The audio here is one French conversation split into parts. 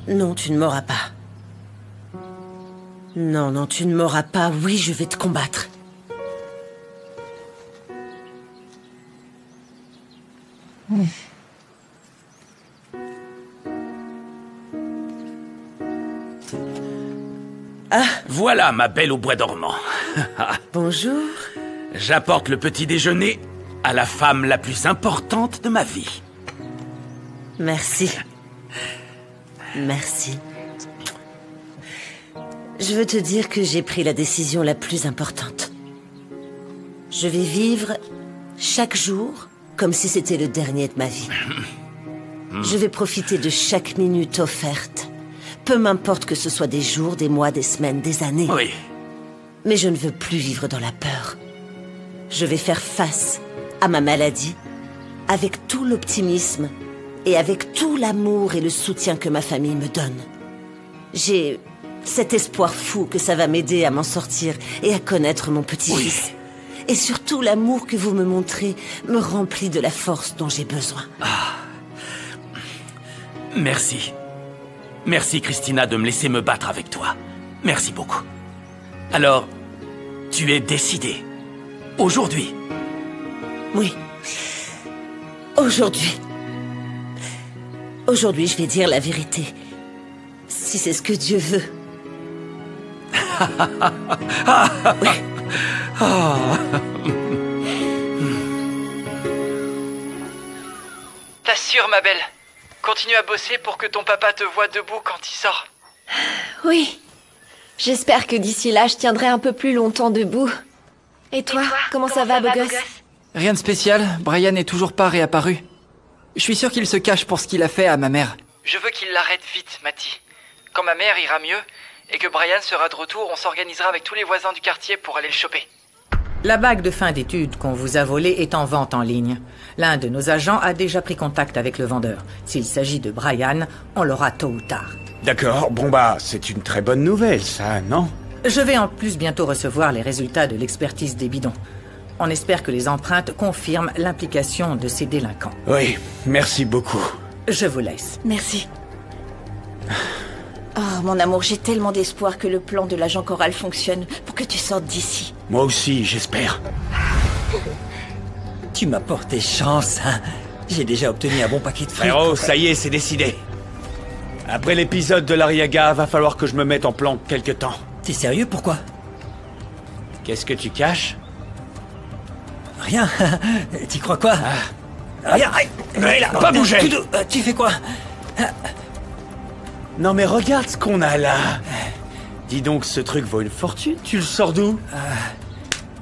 Non, tu ne m'auras pas. Non, non, tu ne m'auras pas. Oui, je vais te combattre. Ah, Voilà ma belle au bois dormant. bonjour. J'apporte le petit déjeuner à la femme la plus importante de ma vie. Merci. Merci. Je veux te dire que j'ai pris la décision la plus importante. Je vais vivre chaque jour comme si c'était le dernier de ma vie. Je vais profiter de chaque minute offerte. Peu m'importe que ce soit des jours, des mois, des semaines, des années. Oui. Mais je ne veux plus vivre dans la peur. Je vais faire face à ma maladie avec tout l'optimisme et avec tout l'amour et le soutien que ma famille me donne. J'ai cet espoir fou que ça va m'aider à m'en sortir et à connaître mon petit-fils. Oui. Et surtout, l'amour que vous me montrez me remplit de la force dont j'ai besoin. Merci. Merci, Christina, de me laisser me battre avec toi. Merci beaucoup. Alors, tu es décidée. Aujourd'hui. Oui. Aujourd'hui. Aujourd'hui, je vais dire la vérité. Si c'est ce que Dieu veut. Oui. T'assures, ma belle. Continue à bosser pour que ton papa te voie debout quand il sort. Oui. J'espère que d'ici là, je tiendrai un peu plus longtemps debout. Et toi, comment ça va, beau gosse? Rien de spécial, Brian n'est toujours pas réapparu. Je suis sûr qu'il se cache pour ce qu'il a fait à ma mère. Je veux qu'il l'arrête vite, Matty. Quand ma mère ira mieux et que Brian sera de retour, on s'organisera avec tous les voisins du quartier pour aller le choper. La bague de fin d'études qu'on vous a volée est en vente en ligne. L'un de nos agents a déjà pris contact avec le vendeur. S'il s'agit de Brian, on l'aura tôt ou tard. D'accord, bon bah, c'est une très bonne nouvelle, ça, non? Je vais en plus bientôt recevoir les résultats de l'expertise des bidons. On espère que les empreintes confirment l'implication de ces délinquants. Oui, merci beaucoup. Je vous laisse. Merci. Oh, mon amour, j'ai tellement d'espoir que le plan de l'agent Coral fonctionne pour que tu sortes d'ici. Moi aussi, j'espère. Tu m'as porté chance, hein. J'ai déjà obtenu un bon paquet de fruits. Frérot, ça y est, c'est décidé. Après l'épisode de l'Ariaga, va falloir que je me mette en plan quelque temps. T'es sérieux, pourquoi? Qu'est-ce que tu caches? Rien. T'y crois quoi? Rien. Là, pas bouger. Tu fais quoi? Non mais regarde ce qu'on a là. Dis donc, ce truc vaut une fortune, tu le sors d'où?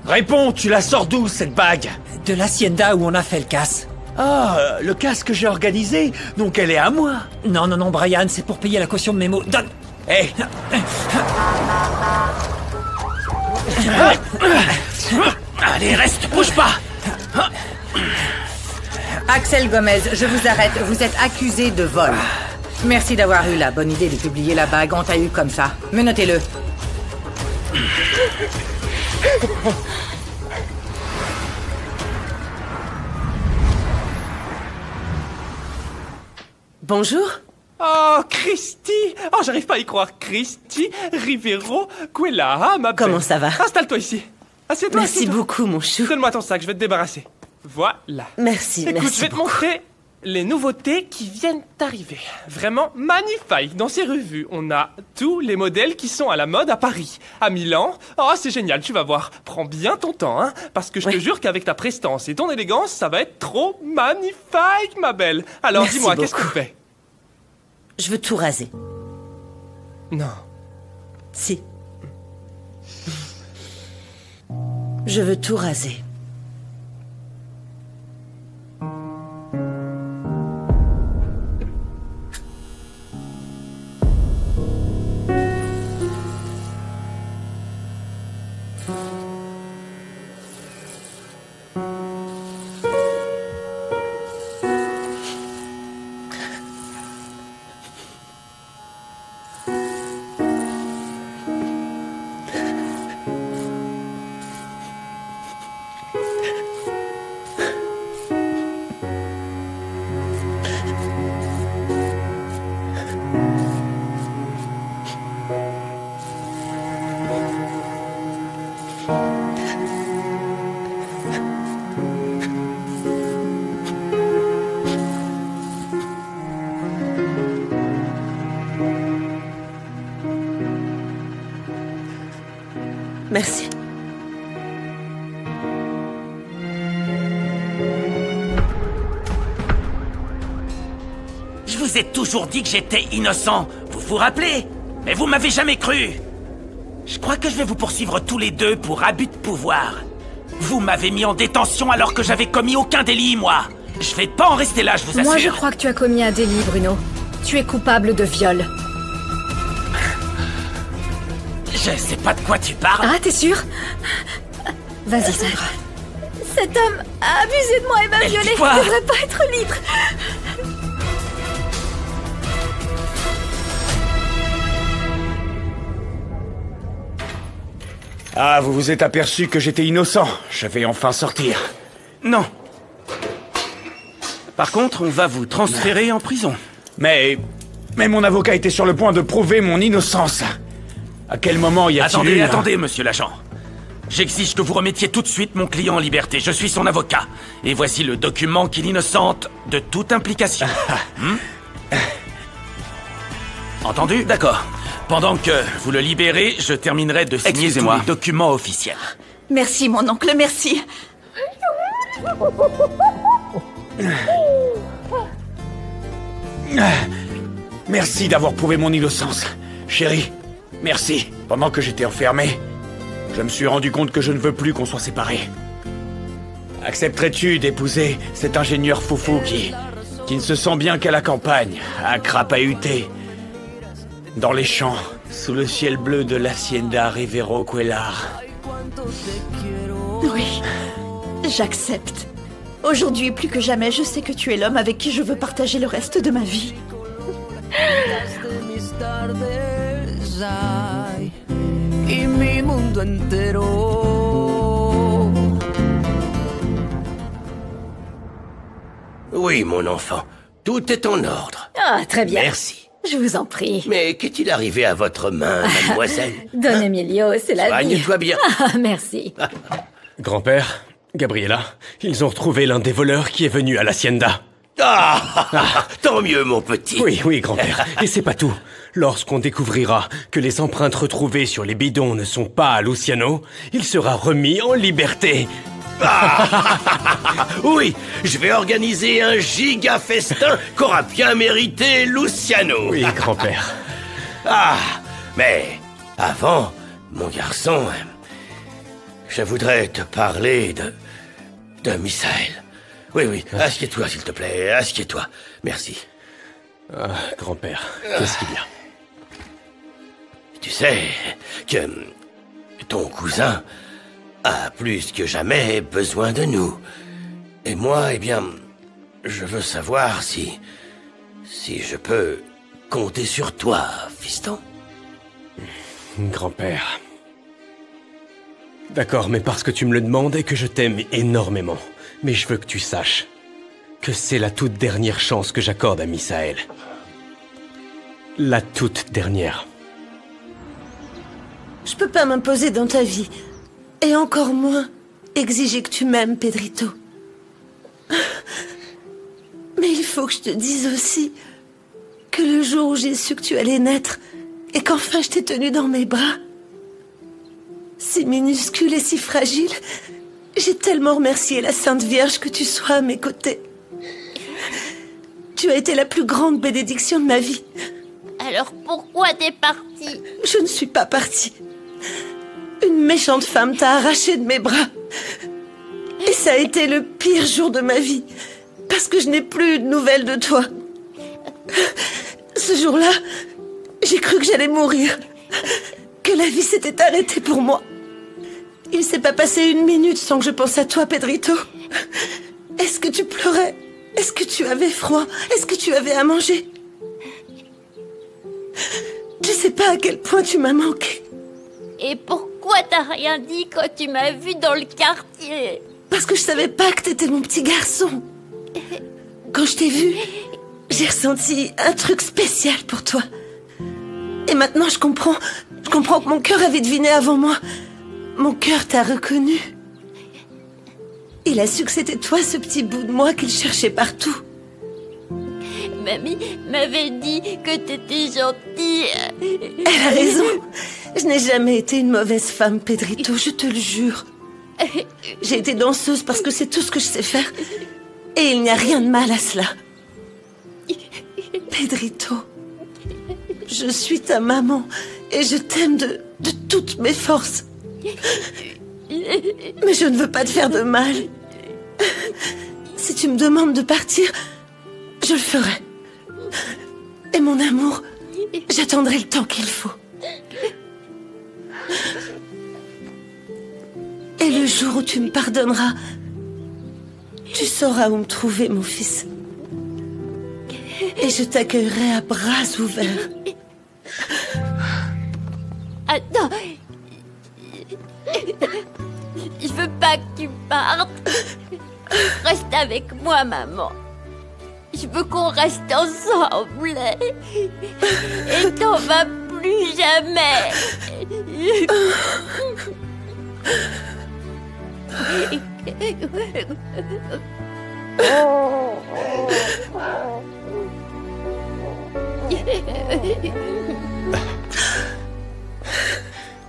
Réponds, tu la sors d'où, cette bague? De l'hacienda où on a fait le casse. Ah, le casque que j'ai organisé, donc elle est à moi. Non, non, non, Brian, c'est pour payer la caution de mes mots. Donne. Hé. Allez, reste, bouge pas. Axel Gomez, je vous arrête. Vous êtes accusé de vol. Merci d'avoir eu la bonne idée de publier la bague. On t'a eu comme ça. Mais notez-le. Bonjour. Oh, Christy! Oh, j'arrive pas à y croire. Christy Rivero Quella, ma belle. Comment ça va? Installe-toi ici. Assieds-toi, Merci assieds-toi. beaucoup, mon chou. Donne-moi ton sac, je vais te débarrasser. Voilà. Merci, Écoute, merci je vais te beaucoup. montrer les nouveautés qui viennent d'arriver. Vraiment magnifiques. Dans ces revues, on a tous les modèles qui sont à la mode à Paris, à Milan. Oh, c'est génial, tu vas voir. Prends bien ton temps, hein, parce que je te jure qu'avec ta prestance et ton élégance, ça va être trop magnifique, ma belle. Alors, Merci dis-moi, qu'est-ce que beaucoup. tu fais? Je veux tout raser. Non. Si. Je veux tout raser. Merci. Je vous ai toujours dit que j'étais innocent. Vous vous rappelez? Mais vous m'avez jamais cru. Je crois que je vais vous poursuivre tous les deux pour abus de pouvoir. Vous m'avez mis en détention alors que j'avais commis aucun délit, moi. Je vais pas en rester là, je vous assure. Moi, je crois que tu as commis un délit, Bruno. Tu es coupable de viol. Je sais pas de quoi tu parles. Ah, t'es sûr? Vas-y, Sandra. Cet homme a abusé de moi et m'a Mais violée. dis-quoi? Je devrais pas être libre. Ah, vous vous êtes aperçu que j'étais innocent. Je vais enfin sortir. Non. Par contre, on va vous transférer en prison. Mais mon avocat était sur le point de prouver mon innocence. À quel moment y a-t-il eu... Attendez, monsieur l'agent. J'exige que vous remettiez tout de suite mon client en liberté. Je suis son avocat. Et voici le document qui l'innocente de toute implication. Entendu? D'accord. Pendant que vous le libérez, je terminerai de signer tous les documents officiels. Merci, mon oncle, merci. Merci d'avoir prouvé mon innocence. Chérie, merci. Pendant que j'étais enfermé, je me suis rendu compte que je ne veux plus qu'on soit séparés. Accepterais-tu d'épouser cet ingénieur foufou qui ne se sent bien qu'à la campagne, à crapahuter, dans les champs, sous le ciel bleu de l'Hacienda Rivero Cuellar? Oui, j'accepte. Aujourd'hui, plus que jamais, je sais que tu es l'homme avec qui je veux partager le reste de ma vie. Oui, mon enfant. Tout est en ordre. Ah, très bien. Merci. Je vous en prie. Mais qu'est-il arrivé à votre main, mademoiselle? Don Emilio, c'est la vie. Soigne-toi bien. Ah, merci. Grand-père, Gabriela, ils ont retrouvé l'un des voleurs qui est venu à l'Hacienda. Ah, tant mieux, mon petit. Oui, grand-père. Et c'est pas tout. Lorsqu'on découvrira que les empreintes retrouvées sur les bidons ne sont pas à Luciano, il sera remis en liberté. Oui, je vais organiser un giga festin qu'aura bien mérité Luciano. Oui, grand-père. Mais avant, mon garçon, je voudrais te parler de Misaël. Oui, assieds-toi, s'il te plaît, assieds-toi. Merci. Grand-père, qu'est-ce qu'il y a? Tu sais que ton cousin a plus que jamais besoin de nous. Et moi, eh bien, je veux savoir si je peux compter sur toi, fiston. Grand-père. D'accord, mais parce que tu me le demandes et que je t'aime énormément. Mais je veux que tu saches que c'est la toute dernière chance que j'accorde à Misaël. La toute dernière. Je peux pas m'imposer dans ta vie. Et encore moins exiger que tu m'aimes, Pedrito. Mais il faut que je te dise aussi que le jour où j'ai su que tu allais naître et qu'enfin je t'ai tenu dans mes bras, si minuscule et si fragile, j'ai tellement remercié la Sainte Vierge que tu sois à mes côtés. Tu as été la plus grande bénédiction de ma vie. Alors pourquoi t'es partie? Je ne suis pas partie. Une méchante femme t'a arraché de mes bras. Et ça a été le pire jour de ma vie. Parce que je n'ai plus de nouvelles de toi. Ce jour-là, j'ai cru que j'allais mourir. Que la vie s'était arrêtée pour moi. Il ne s'est pas passé une minute sans que je pense à toi, Pedrito. Est-ce que tu pleurais? Est-ce que tu avais froid? Est-ce que tu avais à manger? Je sais pas à quel point tu m'as manqué. Et pourquoi t'as rien dit quand tu m'as vue dans le quartier? Parce que je savais pas que t'étais mon petit garçon. Quand je t'ai vu, j'ai ressenti un truc spécial pour toi. Et maintenant je comprends que mon cœur avait deviné avant moi. Mon cœur t'a reconnu. Il a su que c'était toi, ce petit bout de moi qu'il cherchait partout. Mamie m'avait dit que t'étais gentille. Elle a raison. Je n'ai jamais été une mauvaise femme, Pedrito, je te le jure. J'ai été danseuse parce que c'est tout ce que je sais faire. Et il n'y a rien de mal à cela. Pedrito, je suis ta maman et je t'aime de toutes mes forces. Mais je ne veux pas te faire de mal. Si tu me demandes de partir, je le ferai. Et mon amour, j'attendrai le temps qu'il faut. Et le jour où tu me pardonneras, tu sauras où me trouver, mon fils. Et je t'accueillerai à bras ouverts. Attends. Je veux pas que tu partes. Reste avec moi, maman. Je veux qu'on reste ensemble. Et t'en vas plus jamais.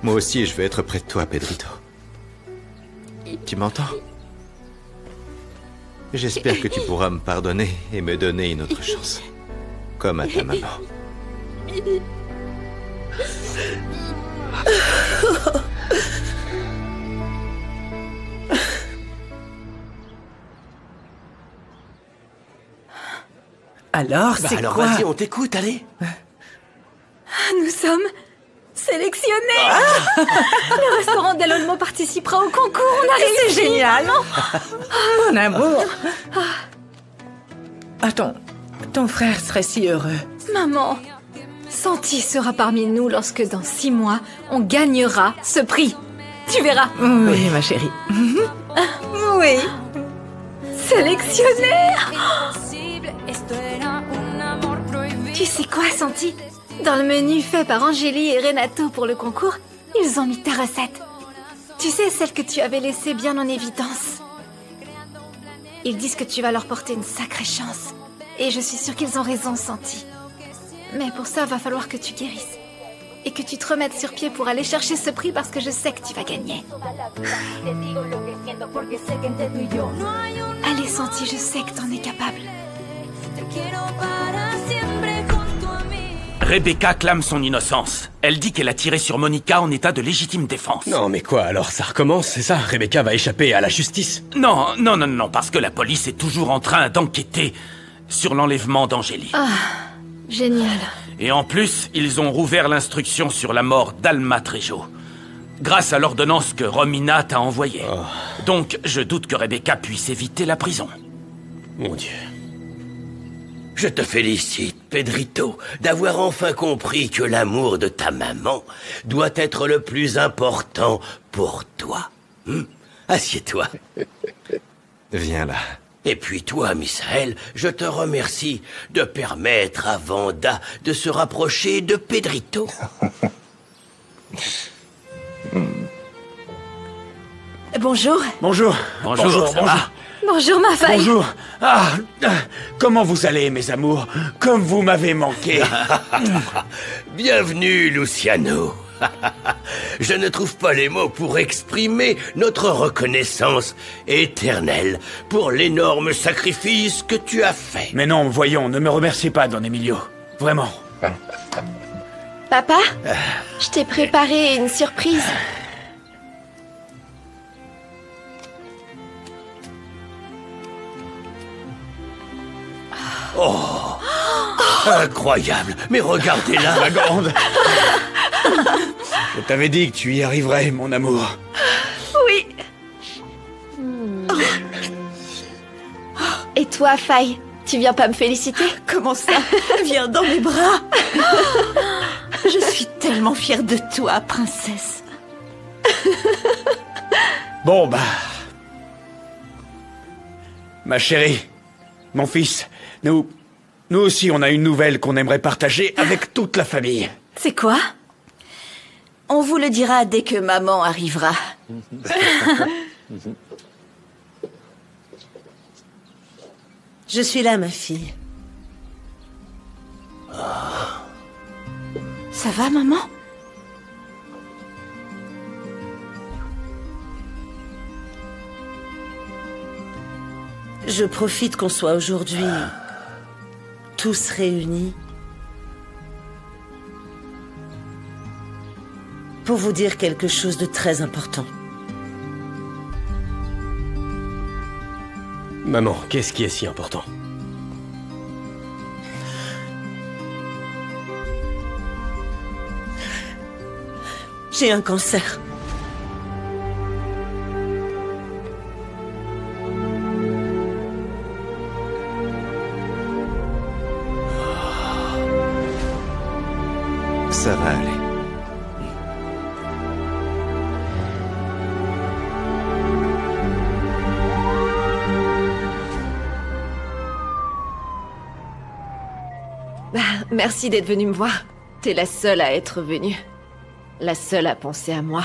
Moi aussi, je veux être près de toi, Pedrito. Tu m'entends? J'espère que tu pourras me pardonner et me donner une autre chance. Comme à ta maman. Alors, c'est alors quoi? vas-y, on t'écoute, allez. Nous sommes sélectionnés. Le restaurant Del Olmo participera au concours. On a réussi. C'est génial. Mon amour. Attends, ton frère serait si heureux. Maman, Santi sera parmi nous lorsque dans 6 mois, on gagnera ce prix. Tu verras. Oui, ma chérie. Oui. Sélectionné. Tu sais quoi, Santi? Dans le menu fait par Angélie et Renato pour le concours, ils ont mis ta recette. Tu sais, celle que tu avais laissée bien en évidence. Ils disent que tu vas leur porter une sacrée chance. Et je suis sûre qu'ils ont raison, Santi. Mais pour ça, va falloir que tu guérisses. Et que tu te remettes sur pied pour aller chercher ce prix parce que je sais que tu vas gagner. Allez, Santi, je sais que t'en es capable. Rebecca clame son innocence. Elle dit qu'elle a tiré sur Monica en état de légitime défense. Non, mais quoi, alors ça recommence, c'est ça? Rebecca va échapper à la justice? Non, parce que la police est toujours en train d'enquêter sur l'enlèvement d'Angélie. Ah, génial. Et en plus, ils ont rouvert l'instruction sur la mort d'Alma Trejo, grâce à l'ordonnance que Romina t'a envoyée. Oh. Donc, je doute que Rebecca puisse éviter la prison. Mon Dieu. Je te félicite, Pedrito, d'avoir enfin compris que l'amour de ta maman doit être le plus important pour toi. Assieds-toi. Viens là. Et puis toi, Misaël, je te remercie de permettre à Vanda de se rapprocher de Pedrito. Bonjour. Bonjour. Bonjour, ma faille. Bonjour. Comment vous allez, mes amours? Comme vous m'avez manqué. Bienvenue, Luciano. Je ne trouve pas les mots pour exprimer notre reconnaissance éternelle pour l'énorme sacrifice que tu as fait. Mais non, voyons, ne me remerciez pas, Don Emilio. Vraiment. Papa, je t'ai préparé une surprise. Oh, incroyable. Mais regardez-la. La grande. Je t'avais dit que tu y arriverais, mon amour. Oui. Et toi, Faye, tu viens pas me féliciter? Comment ça? Viens dans mes bras. Je suis tellement fière de toi, princesse. Bon, ma chérie, mon fils, nous aussi, on a une nouvelle qu'on aimerait partager avec toute la famille. C'est quoi? On vous le dira dès que maman arrivera. Je suis là, ma fille. Ça va, maman? Je profite qu'on soit aujourd'hui tous réunis pour vous dire quelque chose de très important. Maman, qu'est-ce qui est si important? J'ai un cancer. Ça va aller. Merci d'être venue me voir. T'es la seule à être venue. La seule à penser à moi.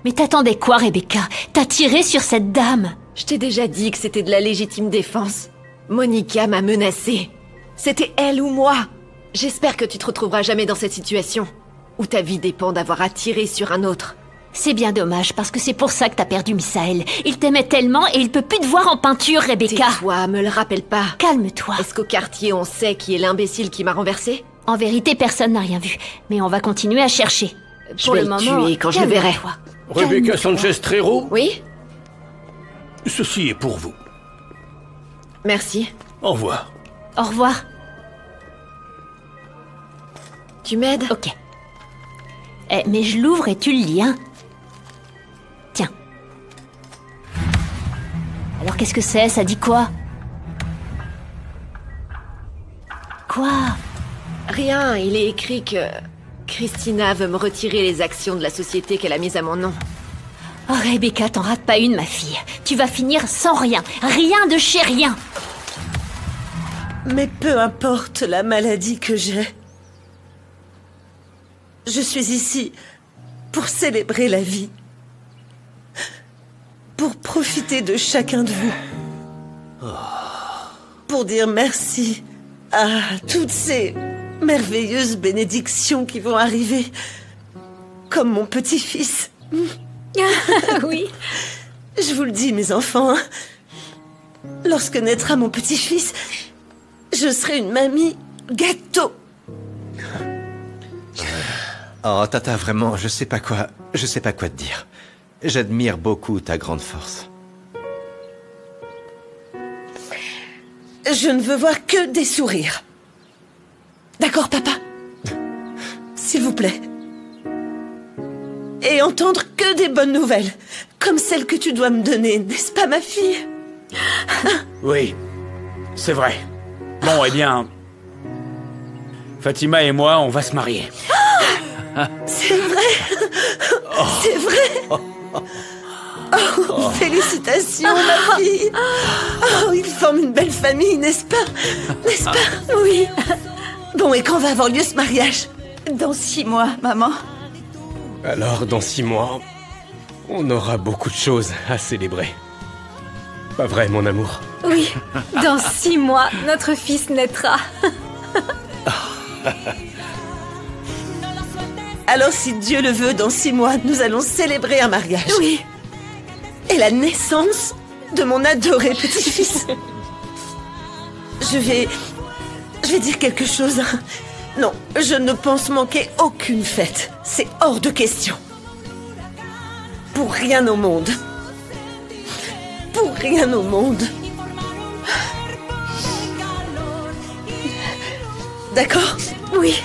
Mais t'attendais quoi, Rebecca? T'as tiré sur cette dame. Je t'ai déjà dit que c'était de la légitime défense. Monica m'a menacée. C'était elle ou moi. J'espère que tu te retrouveras jamais dans cette situation, où ta vie dépend d'avoir à tirer sur un autre. C'est bien dommage, parce que c'est pour ça que t'as perdu Misaël. Il t'aimait tellement et il peut plus te voir en peinture, Rebecca. Tais-toi, me le rappelle pas. Calme-toi. Est-ce qu'au quartier on sait qui est l'imbécile qui m'a renversée? En vérité, personne n'a rien vu. Mais on va continuer à chercher. Je vais le tuer quand je le verrai. Rebecca Sanchez-Trero? Oui? Ceci est pour vous. Merci. Au revoir. Au revoir. Tu m'aides? Ok. Mais je l'ouvre et tu le lis, hein? Tiens. Alors qu'est-ce que c'est? Ça dit quoi? Quoi? Rien, il est écrit que... Christina veut me retirer les actions de la société qu'elle a mises à mon nom. Oh Rebecca, t'en rates pas une, ma fille. Tu vas finir sans rien. Rien de chez rien. Mais peu importe la maladie que j'ai, je suis ici pour célébrer la vie. Pour profiter de chacun de vous. Pour dire merci à toutes ces merveilleuses bénédictions qui vont arriver. Comme mon petit-fils. Oui. Je vous le dis, mes enfants. Lorsque naîtra mon petit-fils, je serai une mamie gâteau. Oh, Tata, vraiment, je sais pas quoi te dire. J'admire beaucoup ta grande force. Je ne veux voir que des sourires. D'accord, papa? S'il vous plaît. Et entendre que des bonnes nouvelles, comme celle que tu dois me donner, n'est-ce pas, ma fille? Oui, c'est vrai. Bon, eh bien... Fatima et moi, on va se marier. C'est vrai? C'est vrai? Oh, félicitations, ma fille. Oh, ils forment une belle famille, n'est-ce pas? N'est-ce pas? Oui. Bon, et quand va avoir lieu ce mariage? Dans 6 mois, maman. Alors, dans 6 mois, on aura beaucoup de choses à célébrer. Pas vrai, mon amour? Oui, dans 6 mois, notre fils naîtra. Alors, si Dieu le veut, dans 6 mois, nous allons célébrer un mariage. Oui. Et la naissance de mon adoré petit-fils. Je vais dire quelque chose. Non, je ne pense manquer aucune fête. C'est hors de question. Pour rien au monde. Pour rien au monde. D'accord? Oui.